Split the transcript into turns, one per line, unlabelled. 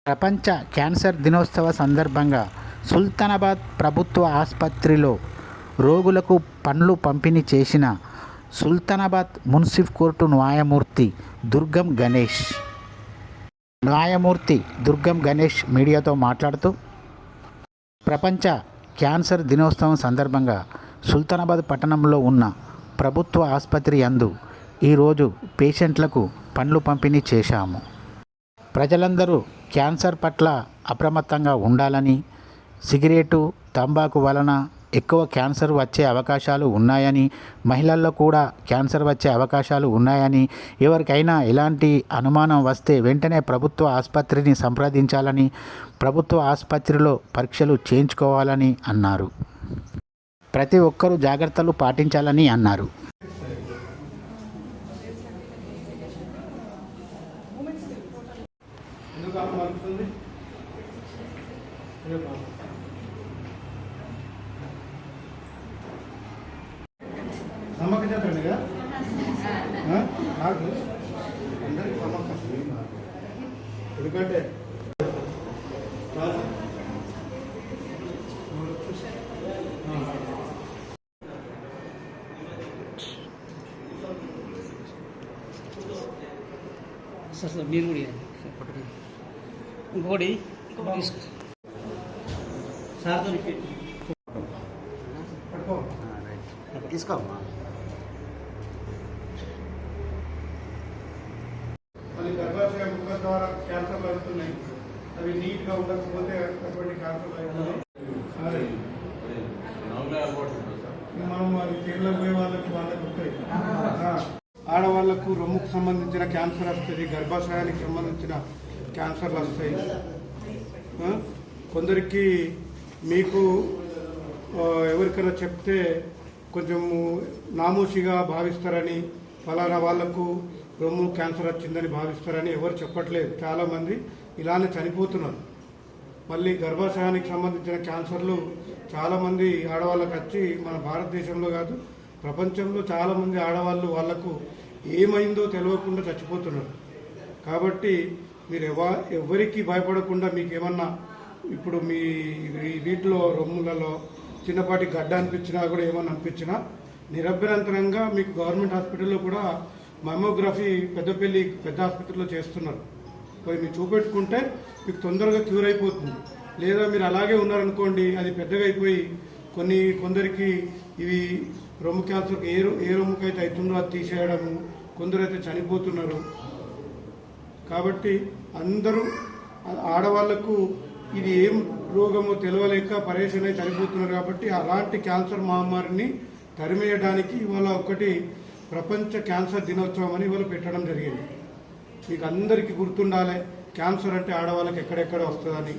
ప్రపంచ క్యాన్సర్ దినోత్సవ సందర్భంగా సుల్తానాబాద్ ప్రభుత్వ ఆసుపత్రిలో రోగులకు పండ్లు పంపిణీ చేసిన సుల్తానాబాద్ మున్సిఫ్ కోర్టు న్యాయమూర్తి దుర్గం గణేష్ మీడియాతో మాట్లాడుతూ, ప్రపంచ క్యాన్సర్ దినోత్సవం సందర్భంగా సుల్తానాబాద్ పట్టణంలో ఉన్న ప్రభుత్వ ఆసుపత్రి యందు ఈరోజు పేషెంట్లకు పండ్లు పంపిణీ చేశాము. ప్రజలందరూ క్యాన్సర్ పట్ల అప్రమత్తంగా ఉండాలని, సిగరెటు, తంబాకు వలన ఎక్కువ క్యాన్సర్ వచ్చే అవకాశాలు ఉన్నాయని, మహిళల్లో కూడా క్యాన్సర్ వచ్చే అవకాశాలు ఉన్నాయని, ఎవరికైనా ఎలాంటి అనుమానం వస్తే వెంటనే ప్రభుత్వ ఆసుపత్రిని సంప్రదించాలని, ప్రభుత్వ ఆసుపత్రిలో పరీక్షలు చేయించుకోవాలని అన్నారు. ప్రతి ఒక్కరూ జాగ్రత్తలు పాటించాలని అన్నారు.
నమ్మకం చెప్పండి కదా నాకు అందరికి నమ్మకం. ఎందుకంటే
సార్ మీరు కూడా ఇంకోటి సార్తో
తీసుకోమ్మా.
మళ్ళీ గర్భాశయ ముఖ ద్వారా క్యాన్సర్లు అవుతున్నాయి. అవి నీట్గా ఉండకపోతే అటువంటి క్యాన్సర్లు అవుతున్నాయి. మనం అది కేరళ పోయే వాళ్ళకి ఉంటాయి. ఆడవాళ్లకు రొమ్ముకు సంబంధించిన క్యాన్సర్ వస్తుంది, గర్భాశయానికి సంబంధించిన క్యాన్సర్లు వస్తాయి. కొందరికి మీకు ఎవరికైనా చెప్తే కొంచెము నామోషిగా భావిస్తారని, ఫలానా వాళ్లకు రొమ్ము క్యాన్సర్ వచ్చిందని భావిస్తారని ఎవరు చెప్పట్లేదు. చాలామంది ఇలానే చనిపోతున్నారు. మళ్ళీ గర్భాశయానికి సంబంధించిన క్యాన్సర్లు చాలామంది ఆడవాళ్ళకు వచ్చి మన భారతదేశంలో కాదు ప్రపంచంలో చాలామంది ఆడవాళ్ళు వాళ్లకు ఏమైందో తెలియకుండా చచ్చిపోతున్నారు. కాబట్టి మీరు ఎవరికి భయపడకుండా మీకు ఏమన్నా ఇప్పుడు మీ వీటిలో రొమ్ములలో చిన్నపాటి గడ్డ అనిపించినా కూడా ఏమన్నా అనిపించినా నిరభ్యంతరంగా మీకు గవర్నమెంట్ హాస్పిటల్లో కూడా మమోగ్రఫీ పెద్ద ఆసుపత్రిలో చేస్తున్నారు. పోయి మీరు చూపెట్టుకుంటే మీకు తొందరగా క్యూర్ అయిపోతుంది. లేదా మీరు అలాగే ఉన్నారనుకోండి, అది పెద్దగా అయిపోయి కొందరికి ఇవి రొమ్ము క్యాన్సర్కి ఏ రొమ్ముకైతే అవుతుందో అది తీసేయడము, కొందరైతే చనిపోతున్నారు. కాబట్టి అందరూ ఆడవాళ్లకు ఇది ఏం రోగమో తెలియలేక పరేషాన్ అయి చనిపోతున్నారు. కాబట్టి అలాంటి క్యాన్సర్ మహమ్మారిని తరిమేయడానికి ఇవాళ ఒకటి ప్రపంచ క్యాన్సర్ దినోత్సవం అని ఇవాళ పెట్టడం జరిగింది. మీకు అందరికీ గుర్తుండాలి, క్యాన్సర్ అంటే ఆడవాళ్ళకి ఎక్కడెక్కడ వస్తుందని.